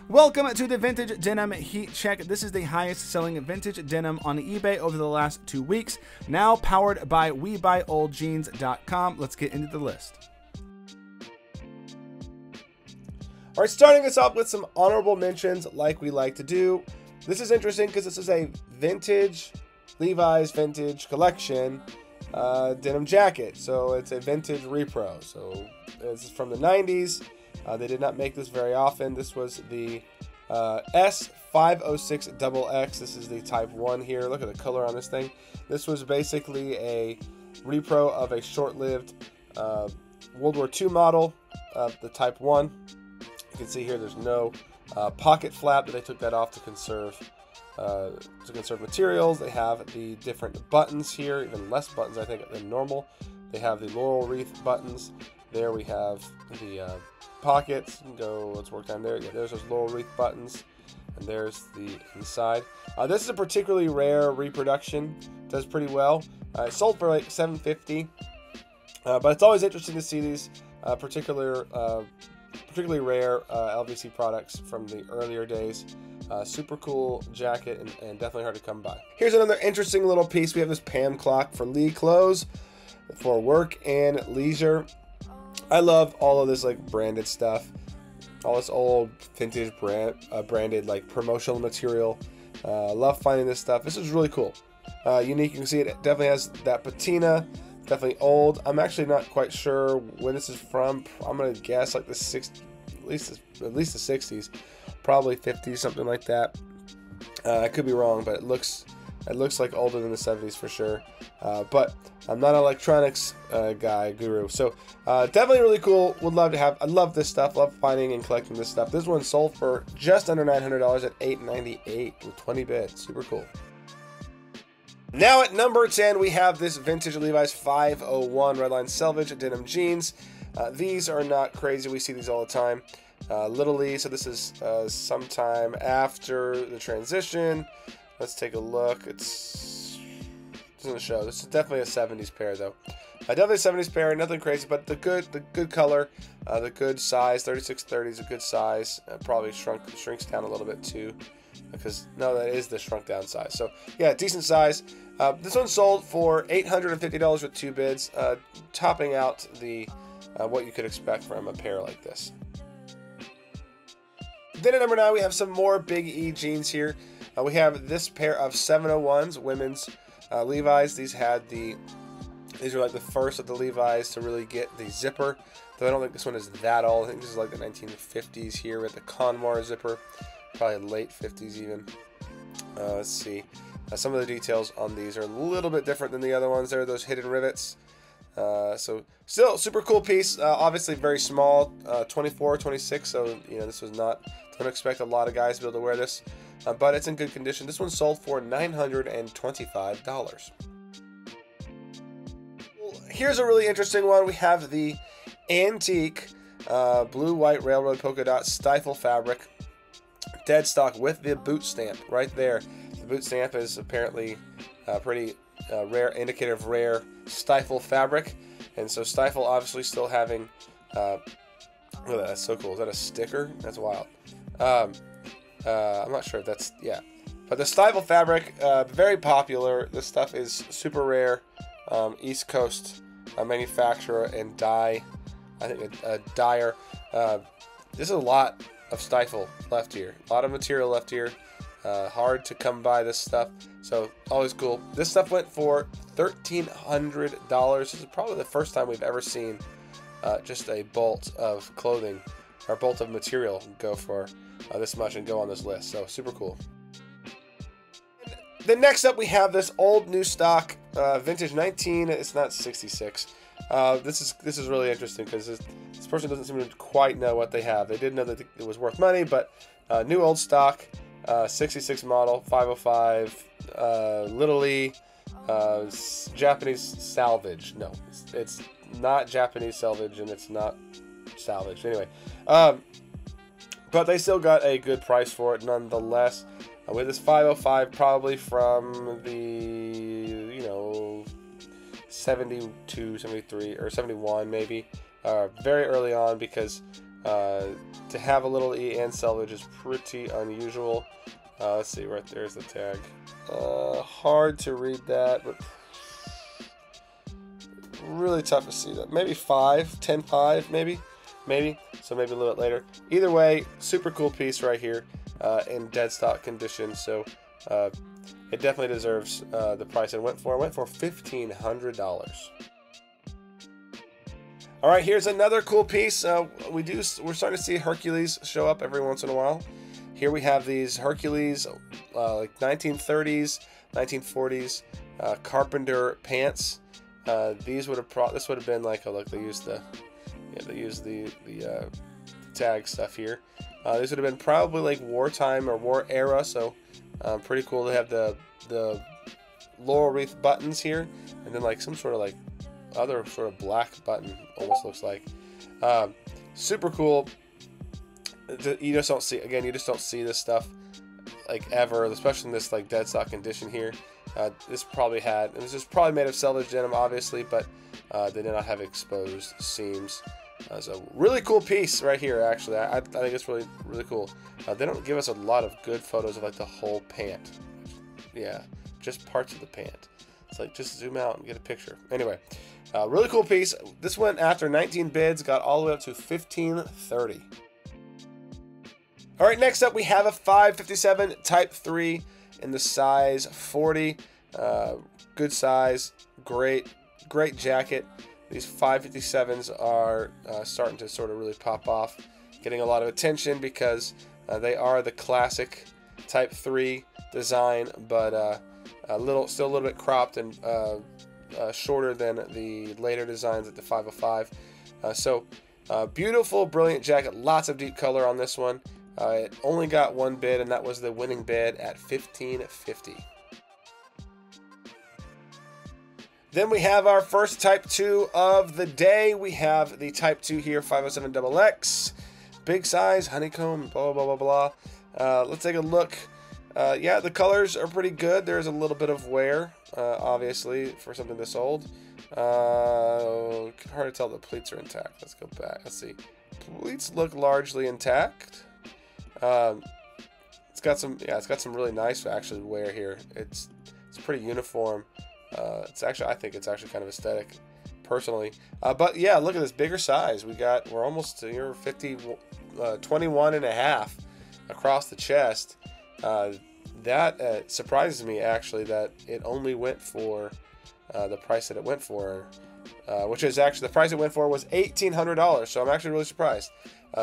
Welcome to the Vintage Denim Heat Check. This is the highest selling vintage denim on eBay over the last 2 weeks. Now powered by WeBuyOldJeans.com. Let's get into the list. All right, starting us off with some honorable mentions like we like to do. This is interesting because this is a vintage Levi's vintage collection denim jacket. So it's a vintage repro. So this is from the 90s. They did not make this very often. This was the S506XX. This is the type 1 here. Look at the color on this thing. This was basically a repro of a short-lived World War II model of the type 1. You can see here there's no pocket flap. They took that off to conserve materials. They have the different buttons here, even less buttons I think than normal. They have the laurel wreath buttons. There we have the pockets. Let's work down there. Yeah, there's those laurel wreath buttons, and there's the inside. This is a particularly rare reproduction. Does pretty well. It sold for like $7.50, but it's always interesting to see these particularly rare LVC products from the earlier days. Super cool jacket and definitely hard to come by. Here's another interesting little piece. We have this Pam clock for Lee clothes for work and leisure. I love all of this like branded stuff, all this old vintage branded like promotional material. Love finding this stuff. This is really cool, unique. You can see it definitely has that patina. Definitely old. I'm actually not quite sure when this is from. I'm gonna guess like the 60s, at least the 60s, probably 50s, something like that. I could be wrong, but it looks like older than the 70s for sure. But I'm not an electronics guru, so definitely really cool. Would love to have. I love this stuff. Love finding and collecting this stuff. This one sold for just under $900 at $898 with 20 bids. Super cool. Now at number 10, we have this vintage Levi's 501 Redline Selvage denim jeans. These are not crazy. We see these all the time. Little Lee, so this is sometime after the transition. Let's take a look. It doesn't show. This is definitely a 70s pair, though. Definitely a 70s pair. Nothing crazy, but the good color, the good size. 3630 is a good size. Probably shrinks down a little bit too, because no, that is the shrunk down size. So yeah, decent size. This one sold for $850 with 2 bids, topping out the what you could expect from a pair like this. Then at number 9, we have some more Big E jeans here. We have this pair of 701s, women's Levi's. These are like the first of the Levi's to really get the zipper. Though I don't think this one is that old. I think this is like the 1950s here with the Conmar zipper. Probably late 50s even. Let's see. Some of the details on these are a little bit different than the other ones. There are those hidden rivets. So still super cool piece. Obviously very small, 24, 26. So this was not. Don't expect a lot of guys to be able to wear this, but it's in good condition. This one sold for $925. Here's a really interesting one. We have the antique blue, white railroad polka dot stifle fabric, dead stock with the boot stamp right there. The boot stamp is apparently pretty rare, indicator of rare stifle fabric, and so stifle obviously still having. Look at that, that's so cool. Is that a sticker? That's wild. I'm not sure if that's, yeah. But the stifle fabric, very popular. This stuff is super rare. East Coast manufacturer and dye. I think a dyer. There's a lot of stifle left here. A lot of material left here. Hard to come by this stuff. So always cool. This stuff went for $1,300. This is probably the first time we've ever seen just a bolt of clothing or bolt of material go for this much and go on this list. So super cool. Then next up we have this old new stock vintage 19. It's not 66. This is really interesting because this person doesn't seem to quite know what they have. They did know that it was worth money, but new old stock, 66 model, 505, Little Lee, Japanese salvage. No, it's not Japanese salvage and it's not salvage. Anyway, but they still got a good price for it nonetheless. With this 505, probably from the 72, 73, or 71 maybe, very early on, because to have a little E and selvage is pretty unusual. Let's see, right there's the tag. Hard to read that, but really tough to see that. Maybe 5, 10.5, maybe. So maybe a little bit later. Either way, super cool piece right here in dead stock condition. So it definitely deserves the price it went for. It went for $1,500. All right, here's another cool piece. We're starting to see Hercules show up every once in a while. Here we have these Hercules, like 1930s, 1940s carpenter pants. This would have been like, oh look, they used the tag stuff here. These would have been probably like wartime or war era. So pretty cool to have the laurel wreath buttons here, and then like some sort of like other sort of black button, almost looks like. Super cool. You just don't see this stuff like ever, especially in this like dead stock condition here. This is probably made of selvage denim, obviously, but they did not have exposed seams. So really cool piece right here. Actually, I think it's really cool. They don't give us a lot of good photos of like the whole pant. Yeah, just parts of the pant. It's like just zoom out and get a picture. Anyway, really cool piece. This went after 19 bids, got all the way up to $1,530. All right, next up we have a 557 Type 3 in the size 40. Good size, great jacket. These 557s are starting to sort of really pop off, getting a lot of attention because they are the classic Type 3 design, but still a little bit cropped and shorter than the later designs at the 505. Beautiful, brilliant jacket. Lots of deep color on this one. It only got one bid, and that was the winning bid at $1,550. Then we have our first Type 2 of the day. We have the Type 2 here, 507XX. Big size, honeycomb, blah, blah, blah, blah. Let's take a look. Yeah, the colors are pretty good. There's a little bit of wear, obviously, for something this old. Hard to tell the pleats are intact. Let's go back. Let's see. Pleats look largely intact. It's got some really nice actually wear here. It's pretty uniform. I think it's actually kind of aesthetic, personally. But yeah, look at this bigger size. We're almost to 21 and a half across the chest. That surprises me actually that it only went for the price that it went for, which is actually the price it went for was $1,800. So I'm actually really surprised.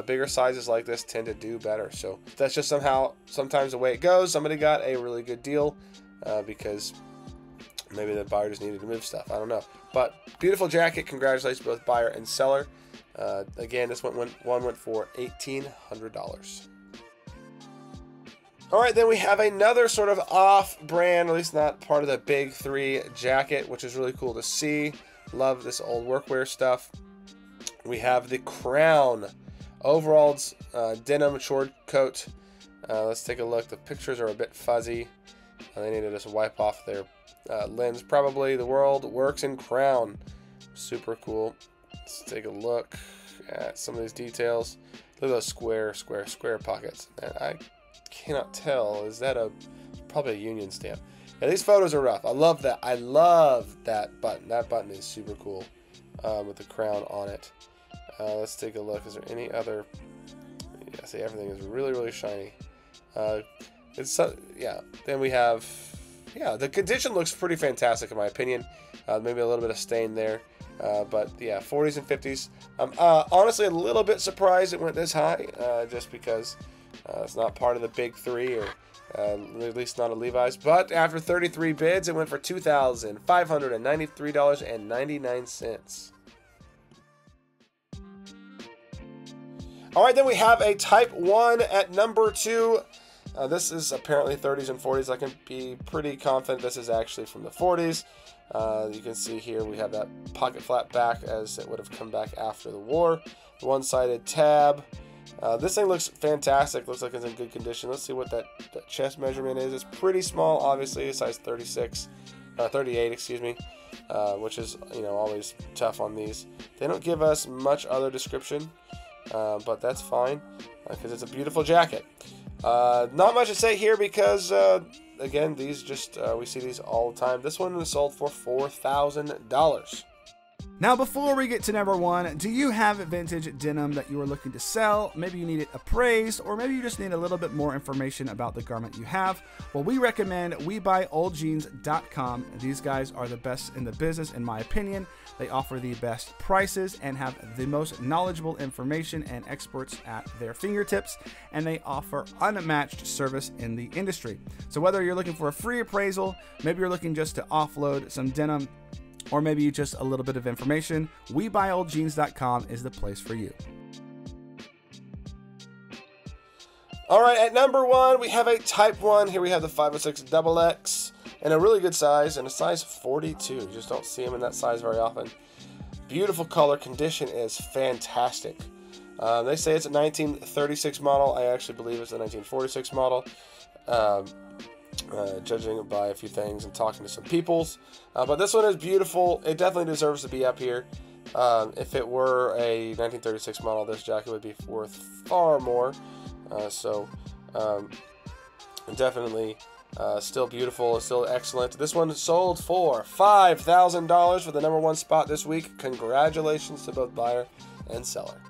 Bigger sizes like this tend to do better. So that's just sometimes the way it goes. Somebody got a really good deal because maybe the buyer just needed to move stuff. I don't know. But beautiful jacket. Congratulations to both buyer and seller. Again, this one went for $1,800. All right, then we have another sort of off-brand, at least not part of the big three jacket, which is really cool to see. Love this old workwear stuff. We have the Crown overalls denim short coat. Let's take a look. The pictures are a bit fuzzy. They need to just wipe off their lens. Probably the world works in Crown. Super cool. Let's take a look at some of these details. Look at those square pockets. And I cannot tell. Is that probably a Union stamp? Yeah, these photos are rough. I love that. I love that button. That button is super cool with the Crown on it. Let's take a look. Is there any other? Yeah, see, everything is really shiny. Yeah. Then we have, yeah, the condition looks pretty fantastic in my opinion. Maybe a little bit of stain there, but yeah, 40s and 50s. I'm honestly a little bit surprised it went this high, just because it's not part of the big three, or at least not a Levi's. But after 33 bids, it went for $2,593.99. All right, then we have a Type 1 at number 2. This is apparently 30s and 40s. I can be pretty confident this is actually from the 40s. You can see here we have that pocket flap back as it would have come back after the war. The one-sided tab. This thing looks fantastic. Looks like it's in good condition. Let's see what that chest measurement is. It's pretty small, obviously, size 38, excuse me, which is always tough on these. They don't give us much other description. but that's fine because it's a beautiful jacket. Not much to say here because, again, these just, we see these all the time. This one was sold for $4,000. Now, before we get to number one, do you have vintage denim that you are looking to sell? Maybe you need it appraised, or maybe you just need a little bit more information about the garment you have. Well, we recommend WeBuyOldJeans.com. These guys are the best in the business, in my opinion. They offer the best prices and have the most knowledgeable information and experts at their fingertips, and they offer unmatched service in the industry. So whether you're looking for a free appraisal, maybe you're looking just to offload some denim, or maybe just a little bit of information, WeBuyOldJeans.com is the place for you. All right, at number one, we have a Type 1. Here we have the 506 XX, and a really good size, and a size 42. You just don't see them in that size very often. Beautiful color. Condition is fantastic. They say it's a 1936 model. I actually believe it's a 1946 model. Judging by a few things and talking to some peoples. But this one is beautiful. It definitely deserves to be up here. If it were a 1936 model, this jacket would be worth far more. Definitely still beautiful, still excellent. This one sold for $5,000 for the number one spot this week. Congratulations to both buyer and seller.